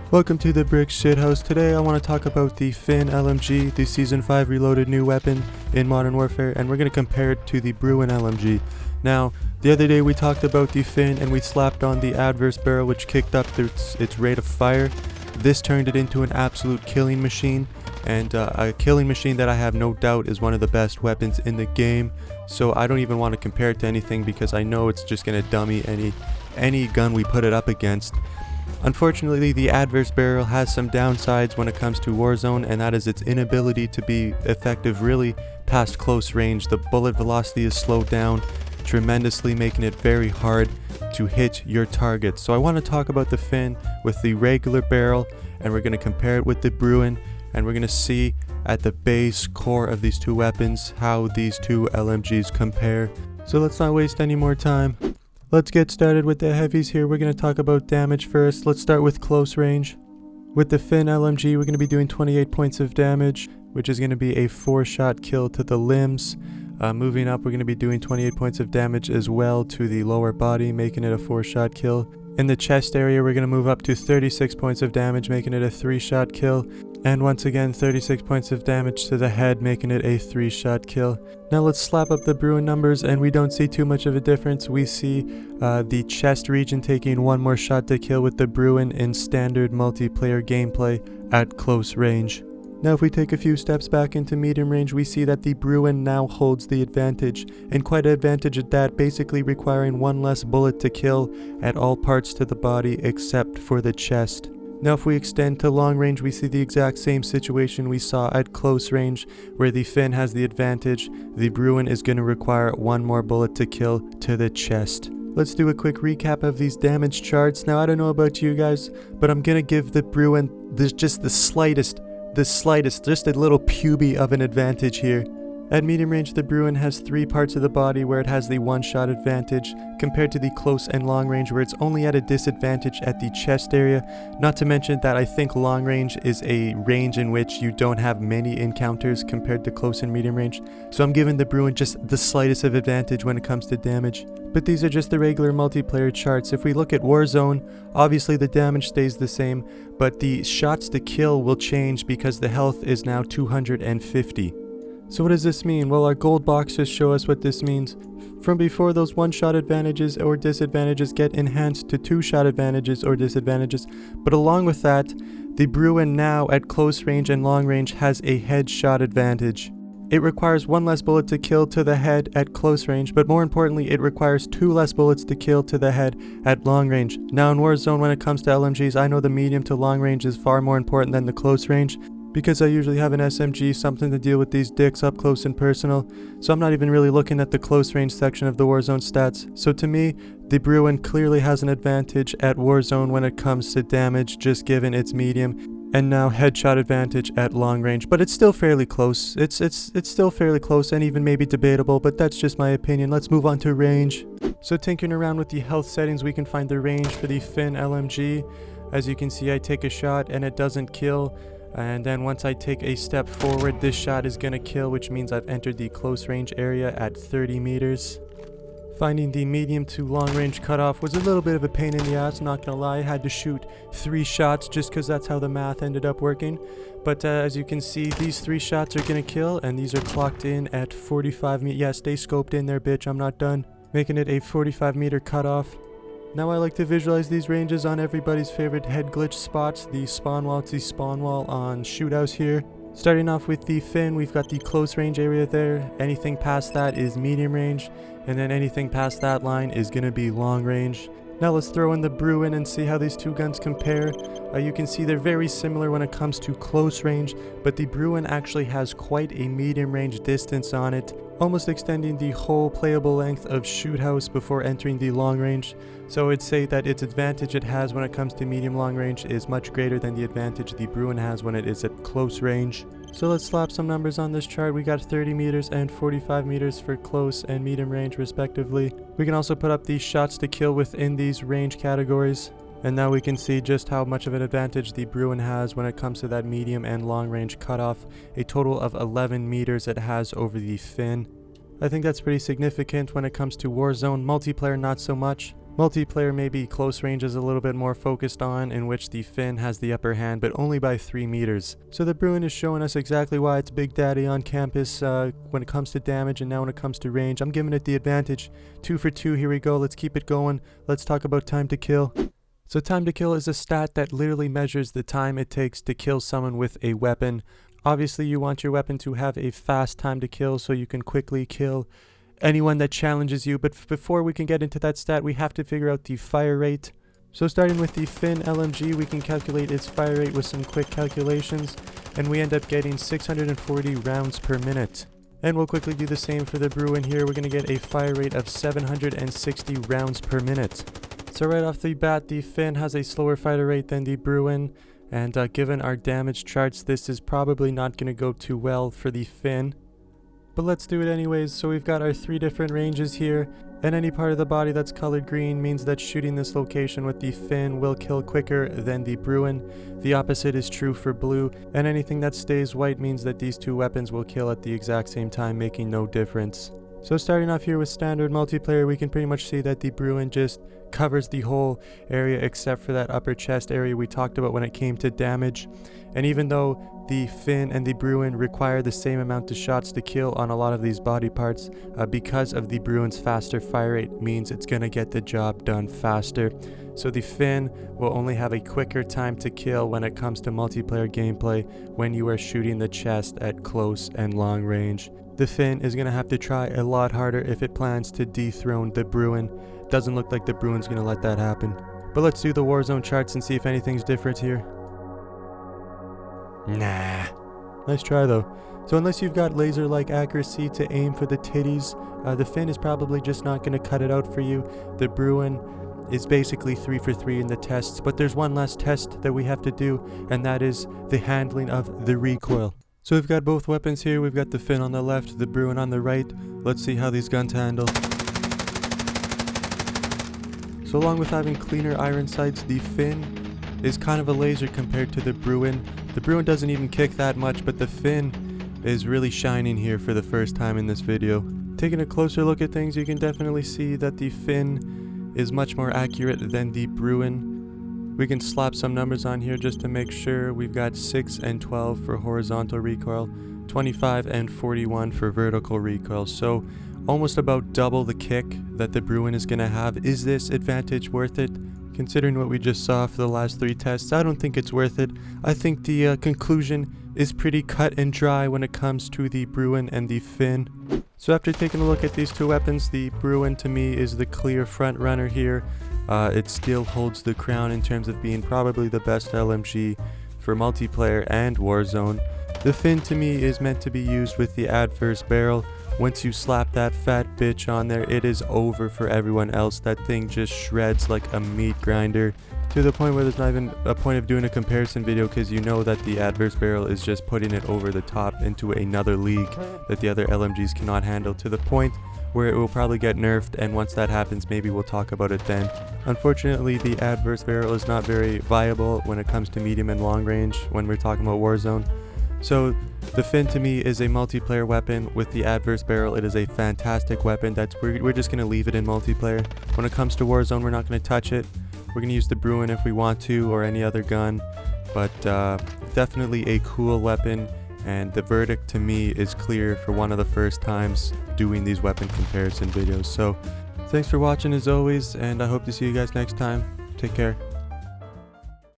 Welcome to the Brick Shithouse. Today I want to talk about the Finn LMG, the Season 5 reloaded new weapon in Modern Warfare, and we're going to compare it to the Bruen LMG. Now, the other day we talked about the Finn and we slapped on the adverse barrel, which kicked up its rate of fire. This turned it into an absolute killing machine, and a killing machine that I have no doubt is one of the best weapons in the game. So I don't even want to compare it to anything because I know it's just going to dummy any gun we put it up against. Unfortunately, the adverse barrel has some downsides when it comes to Warzone, and that is its inability to be effective really past close range. The bullet velocity is slowed down tremendously, making it very hard to hit your target. So I want to talk about the Finn with the regular barrel, and we're going to compare it with the Bruen, and we're going to see at the base core of these two weapons how these two LMGs compare. So let's not waste any more time. Let's get started with the heavies here. We're going to talk about damage first. Let's start with close range. With the Finn LMG, we're going to be doing 28 points of damage, which is going to be a 4-shot kill to the limbs. Moving up, we're going to be doing 28 points of damage as well to the lower body, making it a 4-shot kill. In the chest area, we're going to move up to 36 points of damage, making it a 3-shot kill. And once again, 36 points of damage to the head, making it a 3-shot kill. Now let's slap up the Bruen numbers, and we don't see too much of a difference. We see the chest region taking one more shot to kill with the Bruen in standard multiplayer gameplay at close range. Now if we take a few steps back into medium range, we see that the Bruen now holds the advantage, and quite an advantage at that, basically requiring one less bullet to kill at all parts to the body except for the chest. Now if we extend to long range, we see the exact same situation we saw at close range, where the Finn has the advantage. The Bruen is going to require one more bullet to kill to the chest. Let's do a quick recap of these damage charts. Now I don't know about you guys, but I'm going to give the Bruen just the slightest, just a little puby of an advantage here. At medium range, the Bruen has 3 parts of the body where it has the 1-shot advantage, compared to the close and long range where it's only at a disadvantage at the chest area. Not to mention that I think long range is a range in which you don't have many encounters compared to close and medium range. So I'm giving the Bruen just the slightest of advantage when it comes to damage. But these are just the regular multiplayer charts. If we look at Warzone, obviously the damage stays the same, but the shots to kill will change because the health is now 250. So what does this mean? Well, our gold boxes show us what this means. From before, those 1-shot advantages or disadvantages get enhanced to 2-shot advantages or disadvantages. But along with that, the Bruen now at close range and long range has a headshot advantage. It requires 1 less bullet to kill to the head at close range, but more importantly, it requires 2 less bullets to kill to the head at long range. Now in Warzone, when it comes to LMGs, I know the medium to long range is far more important than the close range, because I usually have an SMG, something to deal with these dicks up close and personal, so I'm not even really looking at the close range section of the Warzone stats. So to me, the Bruen clearly has an advantage at Warzone when it comes to damage, just given its medium, and now headshot advantage at long range. But it's still fairly close. It's still fairly close and even maybe debatable, but that's just my opinion. Let's move on to range. So tinkering around with the health settings, we can find the range for the Finn LMG. As you can see, I take a shot and it doesn't kill. And then once I take a step forward, this shot is going to kill, which means I've entered the close range area at 30 meters. Finding the medium to long range cutoff was a little bit of a pain in the ass, not gonna lie. I had to shoot 3 shots just because that's how the math ended up working. But as you can see, these 3 shots are going to kill, and these are clocked in at 45 meters. Yeah, stay scoped in there, bitch, I'm not done. Making it a 45 meter cutoff. Now I like to visualize these ranges on everybody's favorite head glitch spots, the spawn wall. It's the spawn wall on Shoothouse here. Starting off with the Finn, we've got the close range area there. Anything past that is medium range, and then anything past that line is going to be long range. Now let's throw in the Bruen and see how these two guns compare. You can see they're very similar when it comes to close range, but the Bruen actually has quite a medium range distance on it, almost extending the whole playable length of Shoothouse before entering the long range. So I'd say that its advantage it has when it comes to medium long range is much greater than the advantage the Bruen has when it is at close range. So let's slap some numbers on this chart. We got 30 meters and 45 meters for close and medium range respectively. We can also put up the shots to kill within these range categories. And now we can see just how much of an advantage the Bruen has when it comes to that medium and long range cutoff. A total of 11 meters it has over the Finn. I think that's pretty significant when it comes to Warzone. Multiplayer, not so much. Multiplayer maybe close range is a little bit more focused on, in which the Finn has the upper hand, but only by 3 meters. So the Bruen is showing us exactly why it's Big Daddy on campus when it comes to damage, and now when it comes to range. I'm giving it the advantage. 2 for 2, here we go, let's keep it going. Let's talk about time to kill. So time to kill is a stat that literally measures the time it takes to kill someone with a weapon. Obviously you want your weapon to have a fast time to kill so you can quickly kill anyone that challenges you, but before we can get into that stat, we have to figure out the fire rate. So starting with the Finn LMG, we can calculate its fire rate with some quick calculations, and we end up getting 640 rounds per minute. And we'll quickly do the same for the Bruen here. We're going to get a fire rate of 760 rounds per minute. So right off the bat, the Finn has a slower fire rate than the Bruen, and given our damage charts, this is probably not going to go too well for the Finn. But let's do it anyways. So we've got our 3 different ranges here, and any part of the body that's colored green means that shooting this location with the Finn will kill quicker than the Bruen. The opposite is true for blue, and anything that stays white means that these 2 weapons will kill at the exact same time, making no difference. So starting off here with standard multiplayer, we can pretty much see that the Bruen just covers the whole area except for that upper chest area we talked about when it came to damage. And even though the Finn and the Bruen require the same amount of shots to kill on a lot of these body parts, because of the Bruen's faster fire rate means it's gonna get the job done faster. So the Finn will only have a quicker time to kill when it comes to multiplayer gameplay when you are shooting the chest at close and long range. The Finn is gonna have to try a lot harder if it plans to dethrone the Bruen. Doesn't look like the Bruen's gonna let that happen. But let's do the Warzone charts and see if anything's different here. Nah. Nice try though. So unless you've got laser-like accuracy to aim for the titties, the Finn is probably just not going to cut it out for you. The Bruen is basically 3 for 3 in the tests, but there's one last test that we have to do, and that is the handling of the recoil. So we've got both weapons here. We've got the Finn on the left, the Bruen on the right. Let's see how these guns handle. So along with having cleaner iron sights, the Finn is kind of a laser compared to the Bruen. The Bruen doesn't even kick that much, but the Finn is really shining here for the first time in this video. Taking a closer look at things, you can definitely see that the Finn is much more accurate than the Bruen. We can slap some numbers on here just to make sure. We've got 6 and 12 for horizontal recoil, 25 and 41 for vertical recoil. So almost about double the kick that the Bruen is going to have. Is this advantage worth it? Considering what we just saw for the last 3 tests, I don't think it's worth it. I think the conclusion is pretty cut and dry when it comes to the Bruen and the Finn. So after taking a look at these 2 weapons, the Bruen to me is the clear front runner here. It still holds the crown in terms of being probably the best LMG for multiplayer and Warzone. The Finn to me is meant to be used with the adverse barrel. Once you slap that fat bitch on there, it is over for everyone else. That thing just shreds like a meat grinder, to the point where there's not even a point of doing a comparison video, because you know that the adverse barrel is just putting it over the top into another league that the other LMGs cannot handle, to the point where it will probably get nerfed, and once that happens, maybe we'll talk about it then. Unfortunately, the adverse barrel is not very viable when it comes to medium and long range when we're talking about Warzone. So the Finn to me is a multiplayer weapon. With the adverse barrel, it is a fantastic weapon. We're just going to leave it in multiplayer. When it comes to Warzone, we're not going to touch it. We're going to use the Bruen if we want to, or any other gun, but definitely a cool weapon, and the verdict to me is clear for one of the first times doing these weapon comparison videos. So thanks for watching as always, and I hope to see you guys next time. Take care.